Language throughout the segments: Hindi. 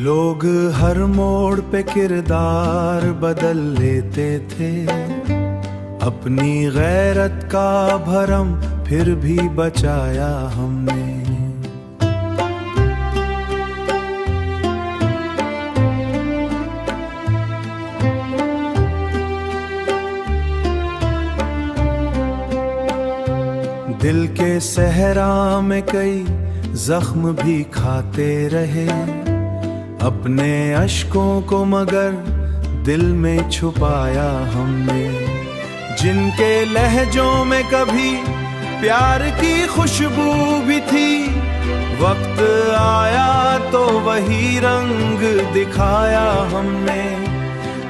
लोग हर मोड़ पे किरदार बदल लेते थे, अपनी गैरत का भरम फिर भी बचाया हमने। दिल के सहरा में कई जख्म भी खाते रहे, अपने अश्कों को मगर दिल में छुपाया हमने। जिनके लहजों में कभी प्यार की खुशबू भी थी, वक्त आया तो वही रंग दिखाया हमने।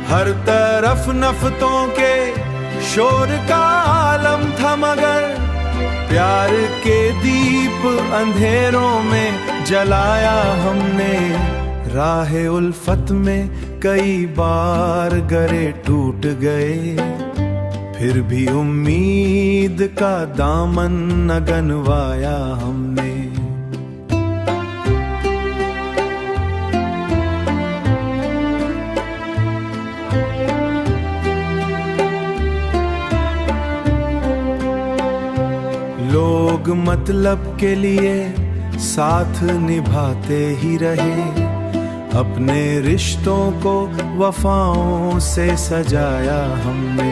हर तरफ नफरतों के शोर का आलम था, मगर प्यार के दीप अंधेरों में जलाया हमने। राहे उल्फत में कई बार गरे टूट गए, फिर भी उम्मीद का दामन न गनवाया हमने। लोग मतलब के लिए साथ निभाते ही रहे, अपने रिश्तों को वफाओं से सजाया हमने।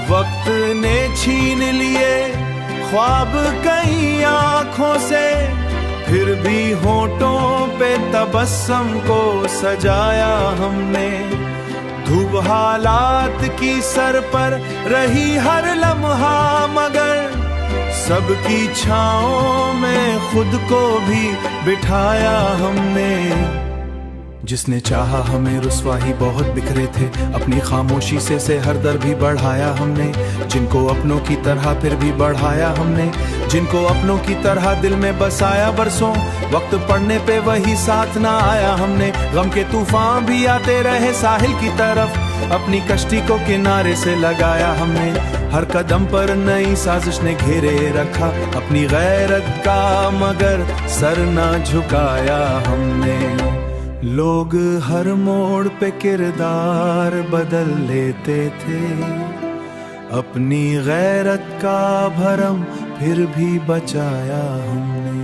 वक्त ने छीन लिए ख्वाब कई आँखों से, फिर भी होठों पे तबस्सुम को सजाया हमने। धूप हालात की सर पर रही हर लम्हा, मगर सबकी छाओं में खुद को भी बिठाया हमने। जिसने चाहा हमें रुसवा ही बहुत बिखरे थे, अपनी खामोशी से हर दर भी बढ़ाया हमने। जिनको अपनों की तरह फिर भी बढ़ाया हमने, जिनको अपनों की तरह दिल में बसाया बरसों, वक्त पड़ने पे वही साथ ना आया हमने। गम के तूफान भी आते रहे साहिल की तरफ, अपनी कश्ती को किनारे से लगाया हमने। हर कदम पर नई साजिश ने घेरे रखा, अपनी गैरत का मगर सर ना झुकाया हमने। लोग हर मोड़ पे किरदार बदल लेते थे, अपनी गैरत का भरम फिर भी बचाया हमने।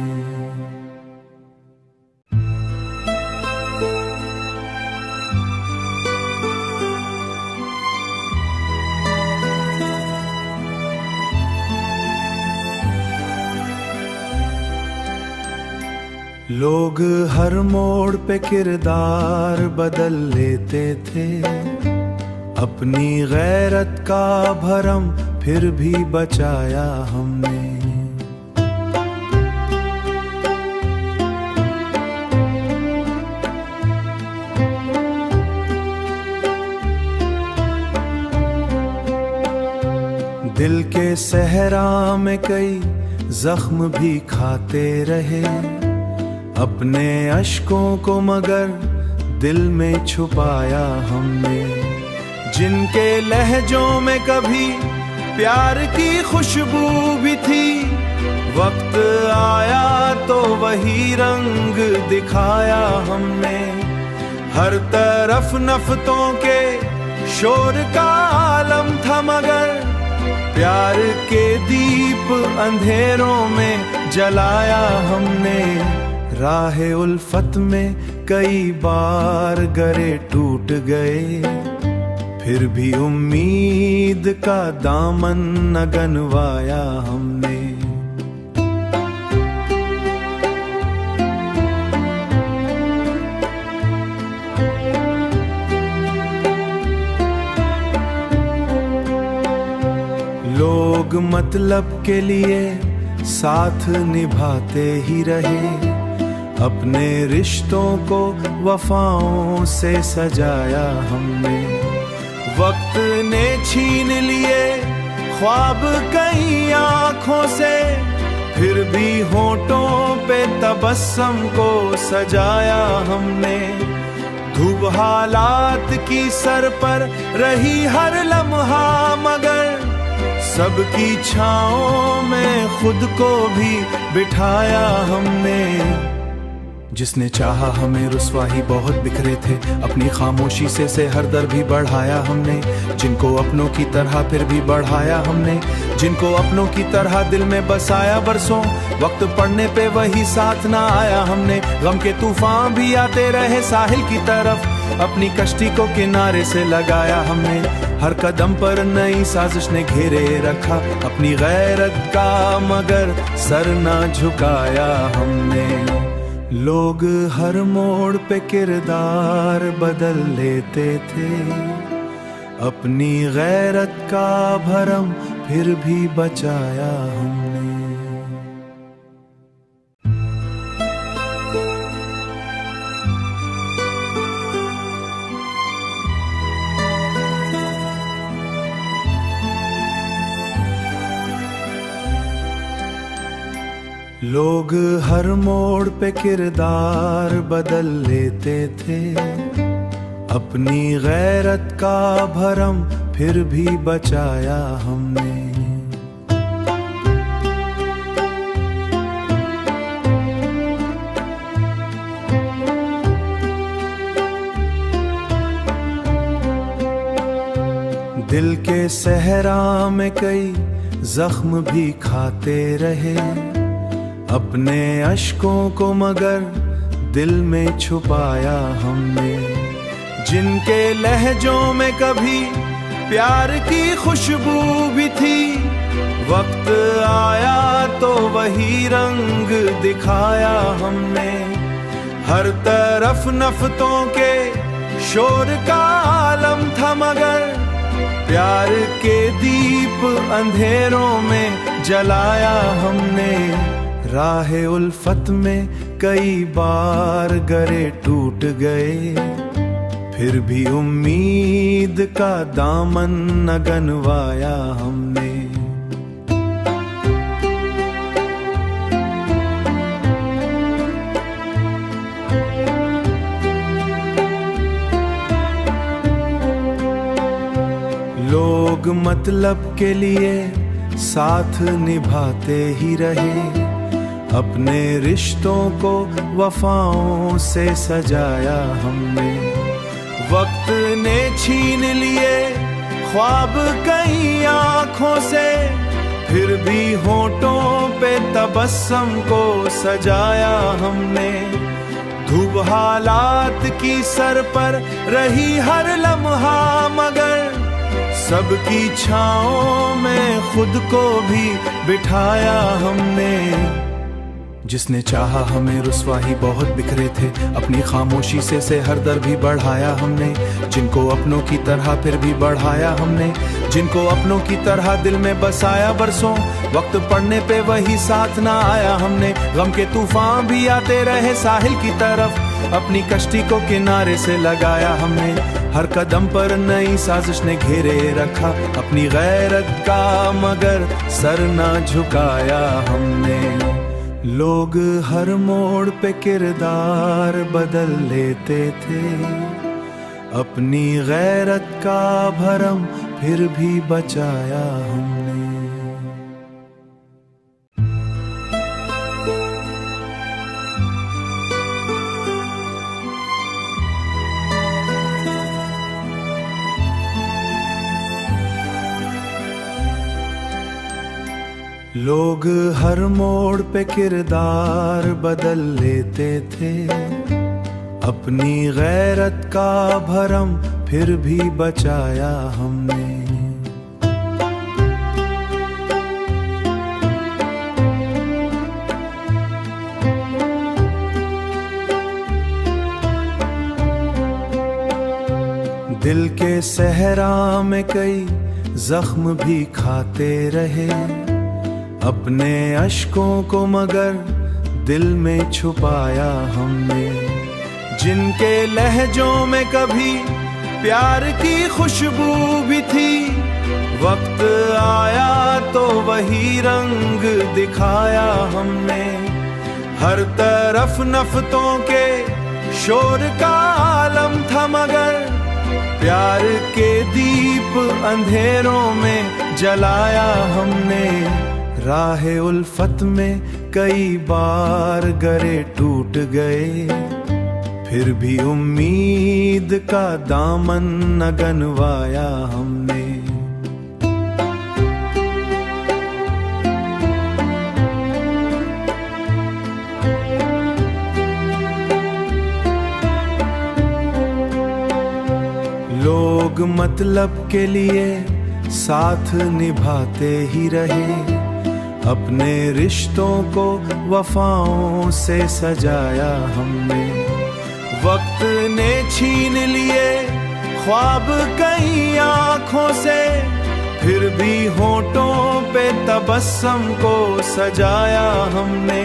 लोग हर मोड़ पे किरदार बदल लेते थे, अपनी गैरत का भरम फिर भी बचाया हमने। दिल के सहरा में कई जख्म भी खाते रहे, अपने अश्कों को मगर दिल में छुपाया हमने। जिनके लहजों में कभी प्यार की खुशबू भी थी, वक्त आया तो वही रंग दिखाया हमने। हर तरफ नफरतों के शोर का आलम था, मगर प्यार के दीप अंधेरों में जलाया हमने। राहे उल्फत में कई बार गरे टूट गए, फिर भी उम्मीद का दामन न गनवाया हमने। लोग मतलब के लिए साथ निभाते ही रहे, अपने रिश्तों को वफाओं से सजाया हमने। वक्त ने छीन लिए ख्वाब कई आँखों से, फिर भी होठों पे तबस्सुम को सजाया हमने। धूप हालात की सर पर रही हर लम्हा, मगर सबकी छाओं में खुद को भी बिठाया हमने। जिसने चाहा हमें रुसवाही बहुत बिखरे थे, अपनी खामोशी से हर दर भी बढ़ाया हमने। जिनको अपनों की तरह फिर भी बढ़ाया हमने, जिनको अपनों की तरह दिल में बसाया बरसों, वक्त पड़ने पे वही साथ ना आया हमने। गम के तूफान भी आते रहे साहिल की तरफ, अपनी कश्ती को किनारे से लगाया हमने। हर कदम पर नई साजिश ने घेरे रखा अपनी गैरत का, मगर सर ना झुकाया हमने। लोग हर मोड़ पे किरदार बदल लेते थे, अपनी गैरत का भरम फिर भी बचाया हमने। लोग हर मोड़ पे किरदार बदल लेते थे, अपनी गैरत का भरम फिर भी बचाया हमने। दिल के सहरा में कई जख्म भी खाते रहे, अपने अश्कों को मगर दिल में छुपाया हमने। जिनके लहजों में कभी प्यार की खुशबू भी थी, वक्त आया तो वही रंग दिखाया हमने। हर तरफ नफरतों के शोर का आलम था, मगर प्यार के दीप अंधेरों में जलाया हमने। राहे उल्फत में कई बार गरे टूट गए, फिर भी उम्मीद का दामन न गनवाया हमने। लोग मतलब के लिए साथ निभाते ही रहे, अपने रिश्तों को वफाओं से सजाया हमने। वक्त ने छीन लिए ख्वाब कई आँखों से, फिर भी होठों पे तबस्सुम को सजाया हमने। धूप हालात की सर पर रही हर लम्हा, मगर सबकी छाँव में खुद को भी बिठाया हमने। जिसने चाहा हमें रुसवाही बहुत बिखरे थे, अपनी खामोशी से हर दर भी बढ़ाया हमने। जिनको अपनों की तरह फिर भी बढ़ाया हमने, जिनको अपनों की तरह दिल में बसाया बरसों, वक्त पड़ने पे वही साथ ना आया हमने। गम के तूफान भी आते रहे साहिल की तरफ, अपनी कश्ती को किनारे से लगाया हमने। हर कदम पर नई साजिश ने घेरे रखा अपनी गैरत का, मगर सर ना झुकाया हमने। लोग हर मोड़ पे किरदार बदल लेते थे, अपनी गैरत का भरम फिर भी बचाया हमने। लोग हर मोड़ पे किरदार बदल लेते थे, अपनी गैरत का भरम फिर भी बचाया हमने। दिल के सहरा में कई जख्म भी खाते रहे, अपने अश्कों को मगर दिल में छुपाया हमने। जिनके लहजों में कभी प्यार की खुशबू भी थी, वक्त आया तो वही रंग दिखाया हमने। हर तरफ नफरतों के शोर का आलम था, मगर प्यार के दीप अंधेरों में जलाया हमने। राहे उल्फत में कई बार गरे टूट गए, फिर भी उम्मीद का दामन न गनवाया हमने। लोग मतलब के लिए साथ निभाते ही रहे, अपने रिश्तों को वफाओं से सजाया हमने। वक्त ने छीन लिए ख्वाब कई आँखों से, फिर भी होठों पे तबस्सुम को सजाया हमने।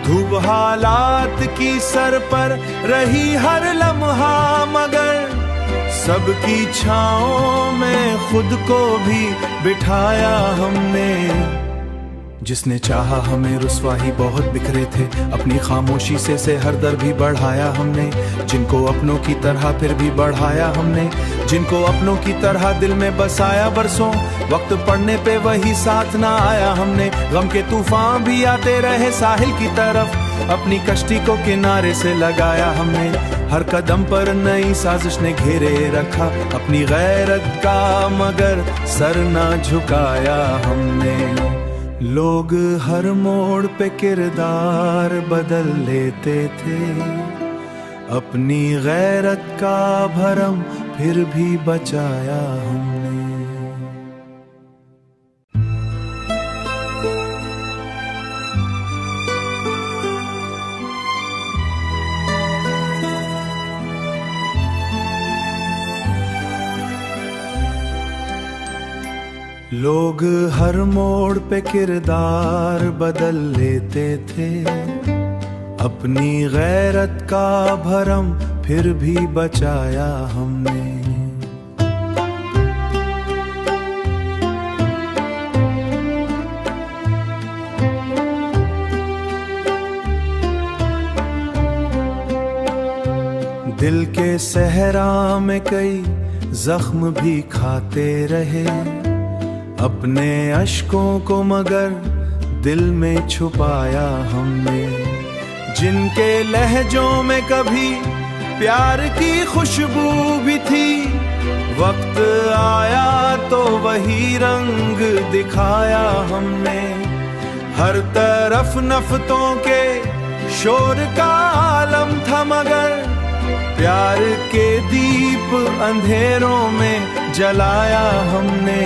धूप हालात की सर पर रही हर लम्हा, मगर सबकी छाओं में खुद को भी बिठाया हमने। जिसने चाहा हमें रुसवा ही बहुत बिखरे थे, अपनी खामोशी से हर दर भी बढ़ाया हमने। जिनको अपनों की तरह फिर भी बढ़ाया हमने, जिनको अपनों की तरह दिल में बसाया बरसों, वक्त पड़ने पे वही साथ ना आया हमने। गम के तूफान भी आते रहे साहिल की तरफ, अपनी कश्ती को किनारे से लगाया हमने। हर कदम पर नई साजिश ने घेरे रखा अपनी गैरत का, मगर सर ना झुकाया हमने। लोग हर मोड़ पे किरदार बदल लेते थे, अपनी गैरत का भरम फिर भी बचाया हमने। लोग हर मोड़ पे किरदार बदल लेते थे, अपनी गैरत का भरम फिर भी बचाया हमने। दिल के सहरा में कई जख्म भी खाते रहे, अपने अश्कों को मगर दिल में छुपाया हमने। जिनके लहजों में कभी प्यार की खुशबू भी थी, वक्त आया तो वही रंग दिखाया हमने। हर तरफ नफरतों के शोर का आलम था, मगर प्यार के दीप अंधेरों में जलाया हमने।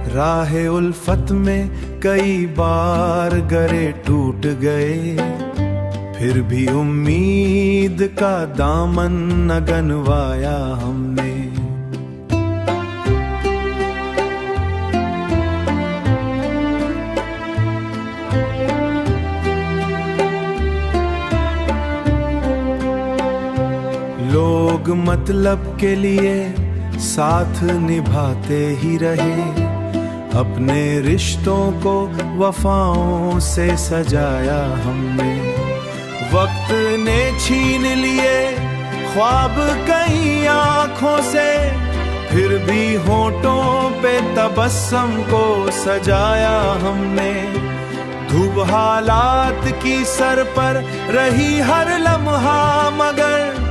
राहे उल्फत में कई बार गरे टूट गए, फिर भी उम्मीद का दामन न गनवाया हमने। लोग मतलब के लिए साथ निभाते ही रहे, अपने रिश्तों को वफाओं से सजाया हमने। वक्त ने छीन लिए ख्वाब कई आँखों से, फिर भी होठों पे तबस्सुम को सजाया हमने। धूप हालात की सर पर रही हर लम्हा, मगर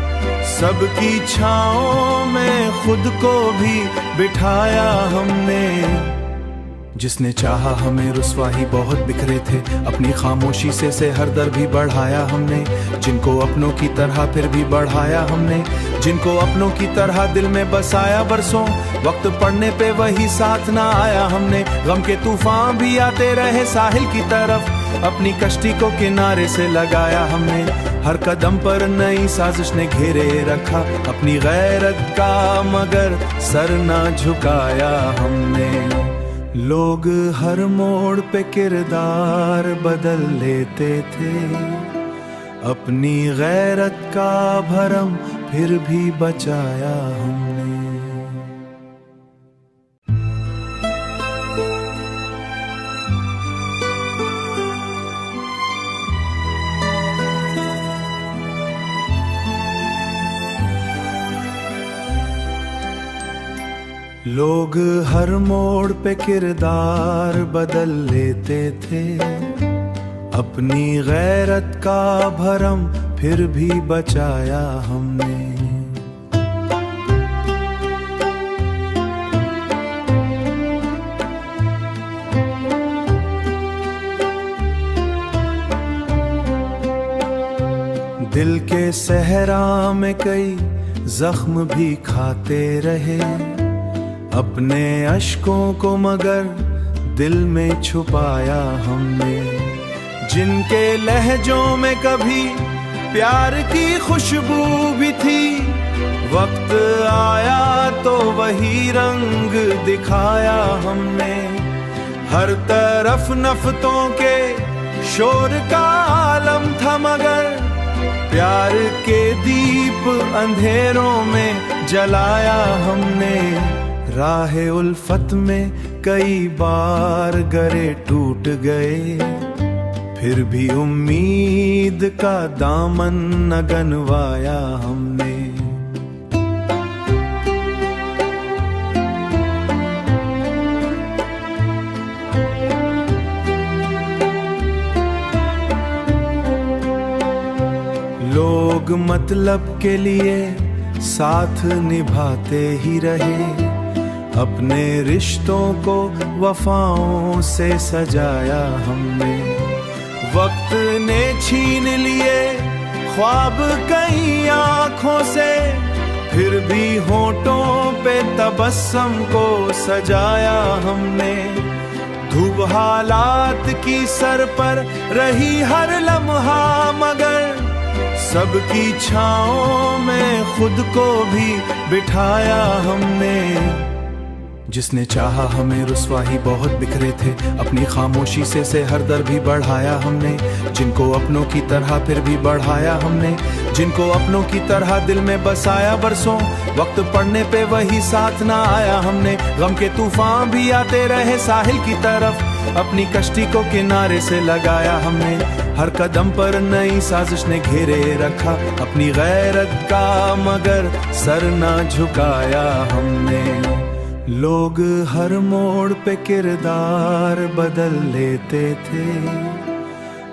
सबकी छाओं में खुद को भी बिठाया हमने। जिसने चाहा हमें रुसवा ही बहुत बिखरे थे, अपनी खामोशी से हर दर भी बढ़ाया हमने। जिनको अपनों की तरह फिर भी बढ़ाया हमने, जिनको अपनों की तरह दिल में बसाया बरसों, वक्त पड़ने पे वही साथ ना आया हमने। गम के तूफान भी आते रहे साहिल की तरफ, अपनी कश्ती को किनारे से लगाया हमने। हर कदम पर नई साजिश ने घेरे रखा अपनी गैरत का, मगर सर ना झुकाया हमने। लोग हर मोड़ पे किरदार बदल लेते थे, अपनी गैरत का भरम फिर भी बचाया हमने। लोग हर मोड़ पे किरदार बदल लेते थे, अपनी गैरत का भरम फिर भी बचाया हमने। दिल के सहरा में कई जख्म भी खाते रहे, अपने अश्कों को मगर दिल में छुपाया हमने। जिनके लहजों में कभी प्यार की खुशबू भी थी, वक्त आया तो वही रंग दिखाया हमने। हर तरफ नफरतों के शोर का आलम था, मगर प्यार के दीप अंधेरों में जलाया हमने। राहे उल्फत में कई बार गरे टूट गए, फिर भी उम्मीद का दामन न गनवाया हमने। लोग मतलब के लिए साथ निभाते ही रहे, अपने रिश्तों को वफाओं से सजाया हमने। वक्त ने छीन लिए ख्वाब कई आँखों से, फिर भी होठों पे तबस्सुम को सजाया हमने। धूप हालात की सर पर रही हर लम्हा, मगर सबकी छाओं में खुद को भी बिठाया हमने। जिसने चाहा हमें रुसवाही बहुत बिखरे थे, अपनी खामोशी से हर दर भी बढ़ाया हमने। जिनको अपनों की तरह फिर भी बढ़ाया हमने, जिनको अपनों की तरह दिल में बसाया बरसों, वक्त पड़ने पे वही साथ ना आया हमने। गम के तूफान भी आते रहे साहिल की तरफ, अपनी कश्ती को किनारे से लगाया हमने। हर कदम पर नई साजिश ने घेरे रखा, अपनी गैरत का मगर सर ना झुकाया हमने। लोग हर मोड़ पे किरदार बदल लेते थे,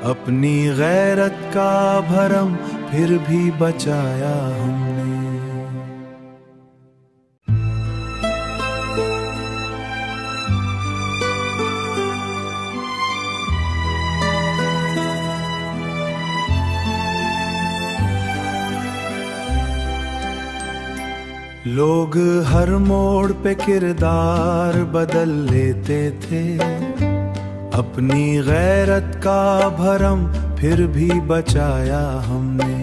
अपनी गैरत का भरम फिर भी बचाया हमने। लोग हर मोड़ पे किरदार बदल लेते थे, अपनी गैरत का भरम फिर भी बचाया हमने।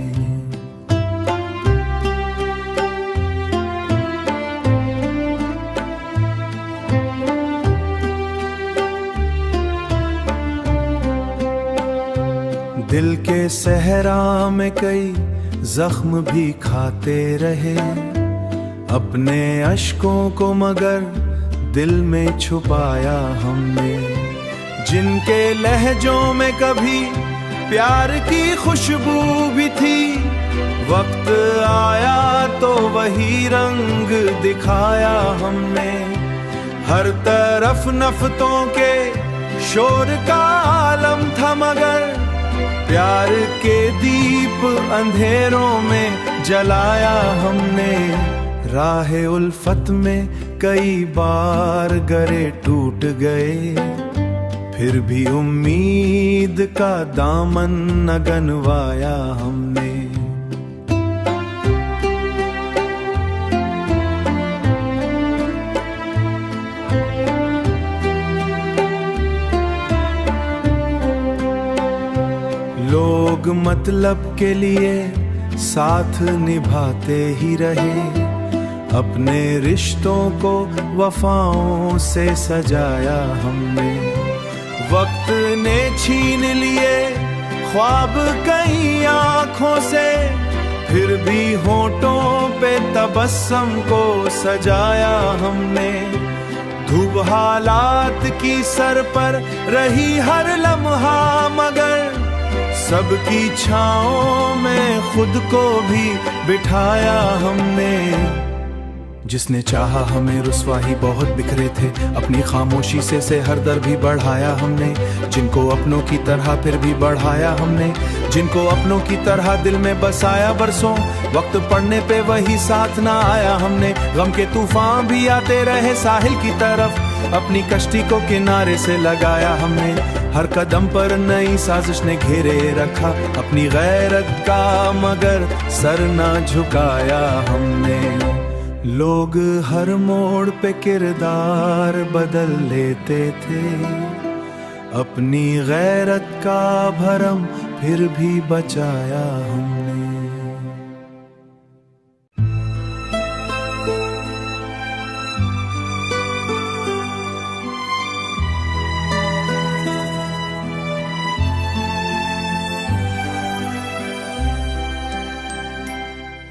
दिल के सहरा में कई जख्म भी खाते रहे, अपने अश्कों को मगर दिल में छुपाया हमने। जिनके लहजों में कभी प्यार की खुशबू भी थी, वक्त आया तो वही रंग दिखाया हमने। हर तरफ नफरतों के शोर का आलम था, मगर प्यार के दीप अंधेरों में जलाया हमने। राहे उल्फत में कई बार गरे टूट गए, फिर भी उम्मीद का दामन न गनवाया हमने। लोग मतलब के लिए साथ निभाते ही रहे, अपने रिश्तों को वफाओं से सजाया हमने। वक्त ने छीन लिए ख्वाब कई आँखों से, फिर भी होठों पे तबस्सुम को सजाया हमने। धूप हालात की सर पर रही हर लम्हा, मगर सबकी छाओं में खुद को भी बिठाया हमने। जिसने चाहा हमें रुसवाही बहुत बिखरे थे, अपनी खामोशी से हर दर भी बढ़ाया हमने। जिनको अपनों की तरह फिर भी बढ़ाया हमने, जिनको अपनों की तरह दिल में बसाया बरसों। वक्त पड़ने पे वही साथ ना आया हमने, गम के तूफान भी आते रहे साहिल की तरफ, अपनी कश्ती को किनारे से लगाया हमने। हर कदम पर नई साजिश ने घेरे रखा अपनी गैरत का, मगर सर ना झुकाया हमने। लोग हर मोड़ पे किरदार बदल लेते थे, अपनी गैरत का भरम फिर भी बचाया हमने।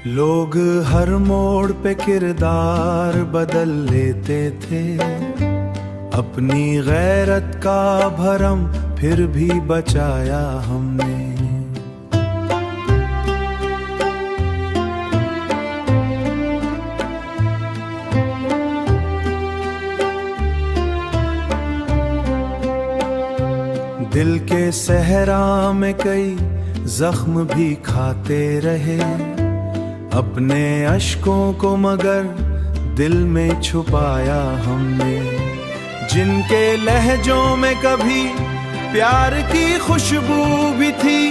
लोग हर मोड़ पे किरदार बदल लेते थे, अपनी गैरत का भरम फिर भी बचाया हमने। दिल के सहरा में कई जख्म भी खाते रहे, अपने अश्कों को मगर दिल में छुपाया हमने। जिनके लहजों में कभी प्यार की खुशबू भी थी,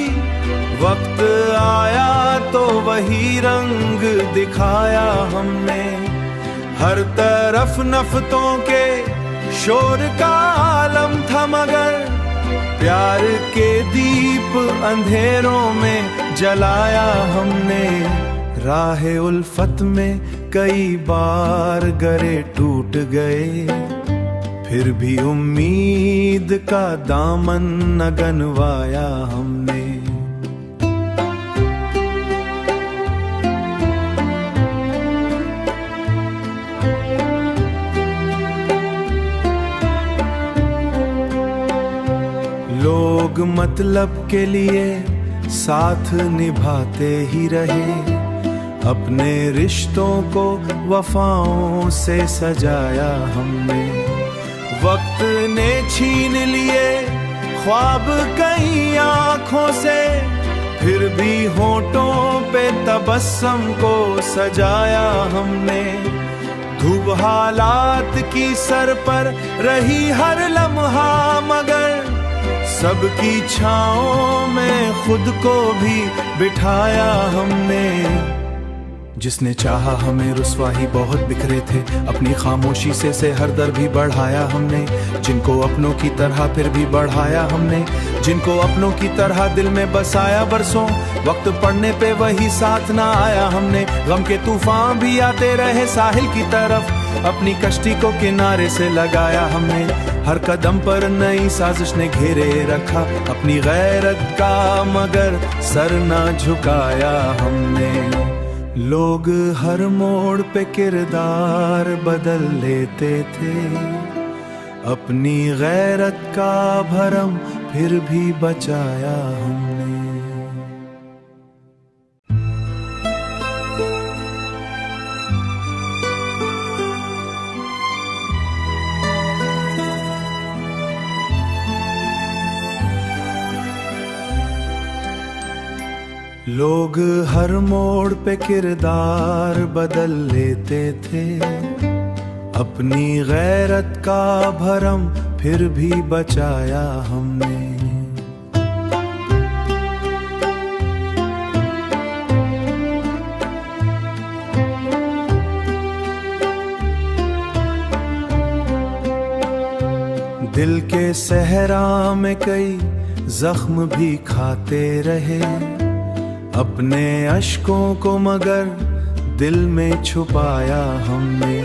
वक्त आया तो वही रंग दिखाया हमने। हर तरफ नफरतों के शोर का आलम था, मगर प्यार के दीप अंधेरों में जलाया हमने। राहे उल्फत में कई बार गरे टूट गए, फिर भी उम्मीद का दामन न गनवाया हमने। लोग मतलब के लिए साथ निभाते ही रहे, अपने रिश्तों को वफाओं से सजाया हमने। वक्त ने छीन लिए ख्वाब कई आँखों से, फिर भी होठों पे तबस्सुम को सजाया हमने। धूप हालात की सर पर रही हर लम्हा, मगर सबकी छाओं में खुद को भी बिठाया हमने। जिसने चाहा हमें रुसवाही बहुत बिखरे थे, अपनी खामोशी से हर दर भी बढ़ाया हमने। जिनको अपनों की तरह फिर भी बढ़ाया हमने, जिनको अपनों की तरह दिल में बसाया बरसों। वक्त पड़ने पे वही साथ ना आया हमने, गम के तूफान भी आते रहे साहिल की तरफ, अपनी कश्ती को किनारे से लगाया हमने। हर कदम पर नई साजिश ने घेरे रखा अपनी गैरत का, मगर सर ना झुकाया हमने। लोग हर मोड़ पे किरदार बदल लेते थे, अपनी गैरत का भरम फिर भी बचाया हमने। लोग हर मोड़ पे किरदार बदल लेते थे, अपनी गैरत का भरम फिर भी बचाया हमने। दिल के सहरा में कई जख्म भी खाते रहे, अपने अश्कों को मगर दिल में छुपाया हमने।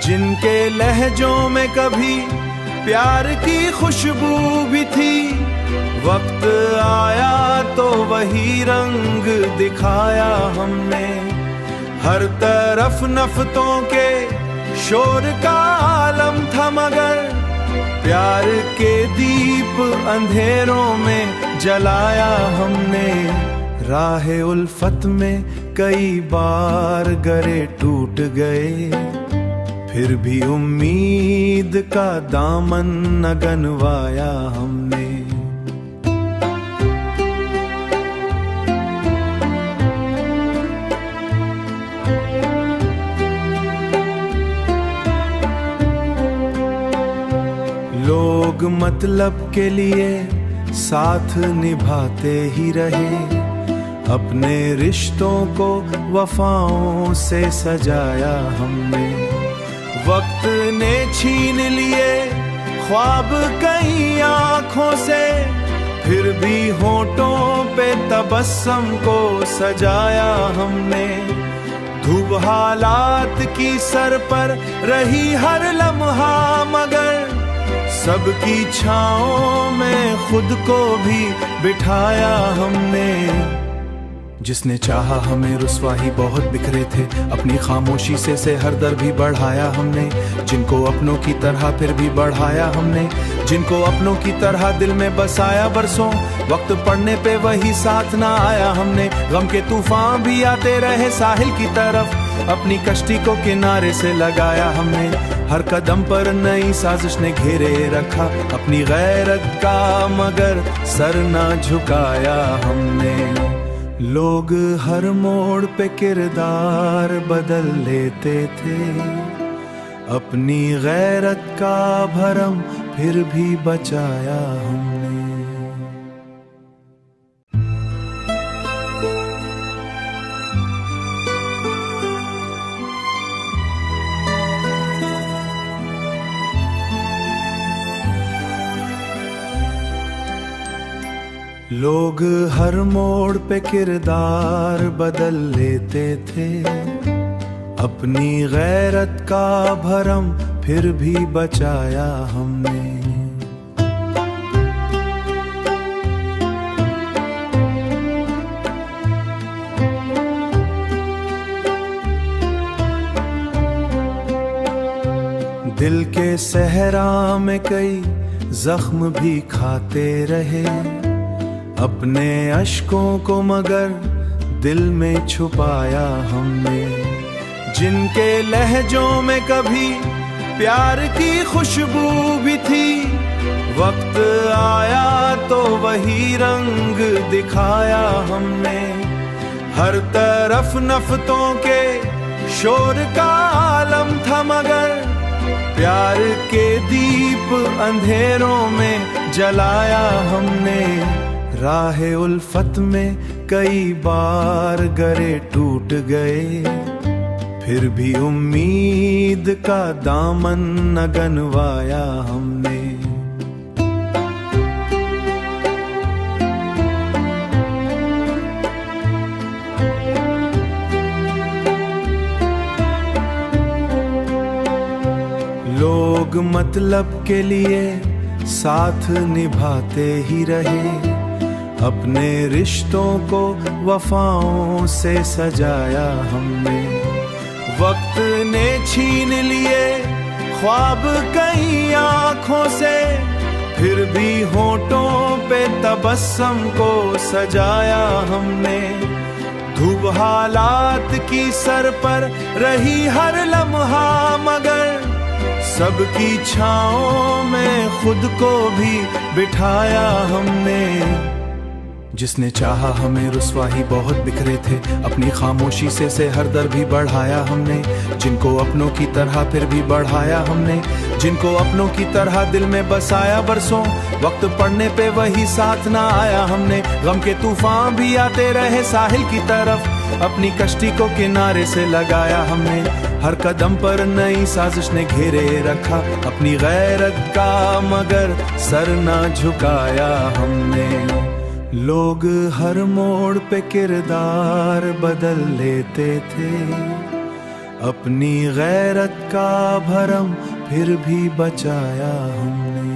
जिनके लहजों में कभी प्यार की खुशबू भी थी, वक्त आया तो वही रंग दिखाया हमने। हर तरफ नफरतों के शोर का आलम था, मगर प्यार के दीप अंधेरों में जलाया हमने। राहे उल्फत में कई बार गरे टूट गए, फिर भी उम्मीद का दामन न गनवाया हमने। लोग मतलब के लिए साथ निभाते ही रहे, अपने रिश्तों को वफाओं से सजाया हमने। वक्त ने छीन लिए ख्वाब कई आँखों से, फिर भी होठों पे तबस्सुम को सजाया हमने। धूप हालात की सर पर रही हर लम्हा, मगर सबकी छाओं में खुद को भी बिठाया हमने। जिसने चाहा हमें रुसवाही बहुत बिखरे थे, अपनी खामोशी से हर दर भी बढ़ाया हमने। जिनको अपनों की तरह फिर भी बढ़ाया हमने, जिनको अपनों की तरह दिल में बसाया बरसों, वक्त पड़ने पे वही साथ ना आया हमने। गम के तूफान भी आते रहे साहिल की तरफ, अपनी कश्ती को किनारे से लगाया हमने। हर कदम पर नई साजिश ने घेरे रखा अपनी गैरत का, मगर सर ना झुकाया हमने। लोग हर मोड़ पे किरदार बदल लेते थे, अपनी गैरत का भरम फिर भी बचाया हमने। लोग हर मोड़ पे किरदार बदल लेते थे, अपनी गैरत का भरम फिर भी बचाया हमने। दिल के सहरा में कई जख्म भी खाते रहे, अपने अश्कों को मगर दिल में छुपाया हमने। जिनके लहजों में कभी प्यार की खुशबू भी थी, वक्त आया तो वही रंग दिखाया हमने। हर तरफ नफरतों के शोर का आलम था, मगर प्यार के दीप अंधेरों में जलाया हमने। राहे उल्फत में कई बार गरे टूट गए, फिर भी उम्मीद का दामन न गनवाया हमने। लोग मतलब के लिए साथ निभाते ही रहे, अपने रिश्तों को वफाओं से सजाया हमने। वक्त ने छीन लिए ख्वाब कई आँखों से, फिर भी होठों पे तबस्सुम को सजाया हमने। धूप हालात की सर पर रही हर लम्हा, मगर सबकी छाओं में खुद को भी बिठाया हमने। जिसने चाहा हमें रुसवाही बहुत बिखरे थे, अपनी खामोशी से हर दर भी बढ़ाया हमने। जिनको अपनों की तरह फिर भी बढ़ाया हमने, जिनको अपनों की तरह दिल में बसाया बरसों, वक्त पड़ने पे वही साथ ना आया हमने। गम के तूफान भी आते रहे साहिल की तरफ, अपनी कश्ती को किनारे से लगाया हमने। हर कदम पर नई साजिश ने घेरे रखा अपनी गैरत का, मगर सर ना झुकाया हमने। लोग हर मोड़ पे किरदार बदल लेते थे, अपनी गैरत का भरम फिर भी बचाया हमने।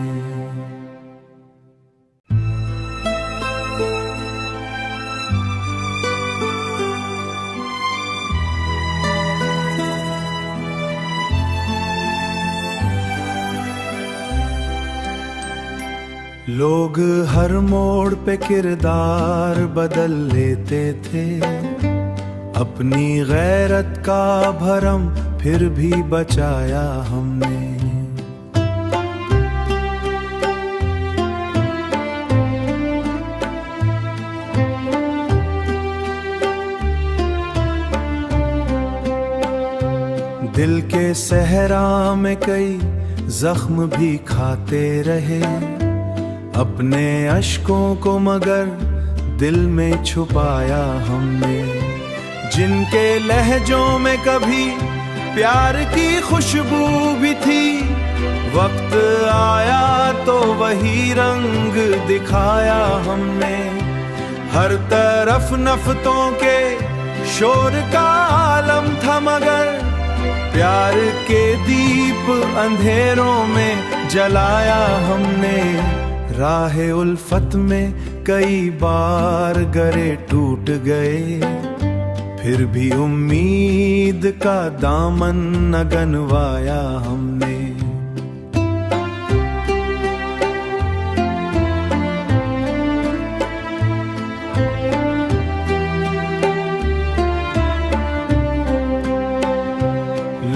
लोग हर मोड़ पे किरदार बदल लेते थे, अपनी गैरत का भरम फिर भी बचाया हमने। दिल के सहरा में कई जख्म भी खाते रहे, अपने अश्कों को मगर दिल में छुपाया हमने। जिनके लहजों में कभी प्यार की खुशबू भी थी, वक्त आया तो वही रंग दिखाया हमने। हर तरफ नफरतों के शोर का आलम था, मगर प्यार के दीप अंधेरों में जलाया हमने। राहे उल्फत में कई बार गरे टूट गए, फिर भी उम्मीद का दामन न गनवाया हमने।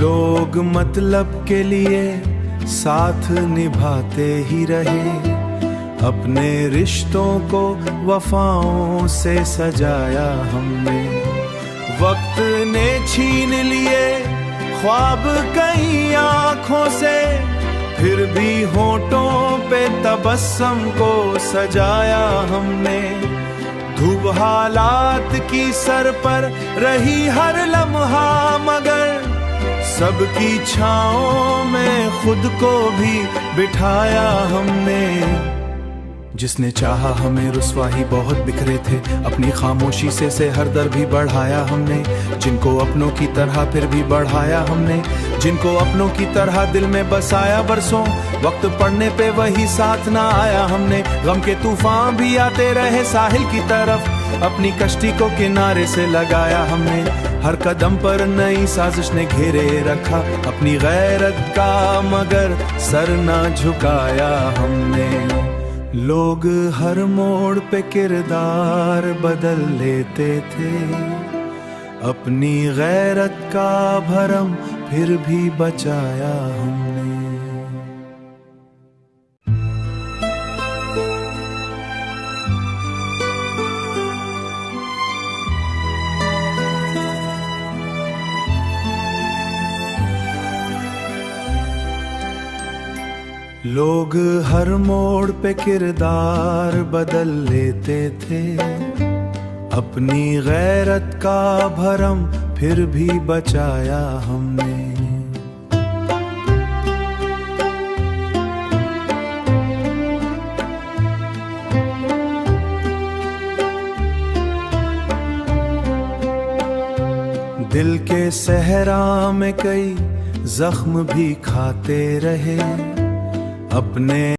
लोग मतलब के लिए साथ निभाते ही रहे, अपने रिश्तों को वफाओं से सजाया हमने। वक्त ने छीन लिए ख्वाब कई आँखों से, फिर भी होठों पे तबस्सुम को सजाया हमने। धूप हालात की सर पर रही हर लम्हा, मगर सबकी छाओं में खुद को भी बिठाया हमने। जिसने चाहा हमें रुसवा ही बहुत बिखरे थे, अपनी खामोशी से हर दर भी बढ़ाया हमने। जिनको अपनों की तरह फिर भी बढ़ाया हमने, जिनको अपनों की तरह दिल में बसाया बरसों, वक्त पड़ने पे वही साथ ना आया हमने। गम के तूफान भी आते रहे साहिल की तरफ, अपनी कश्ती को किनारे से लगाया हमने। हर कदम पर नई साजिश ने घेरे रखा अपनी गैरत का, मगर सर ना झुकाया हमने। लोग हर मोड़ पे किरदार बदल लेते थे, अपनी गैरत का भरम फिर भी बचाया हमने। लोग हर मोड़ पे किरदार बदल लेते थे, अपनी गैरत का भरम फिर भी बचाया हमने। दिल के सहरा में कई जख्म भी खाते रहे, अपने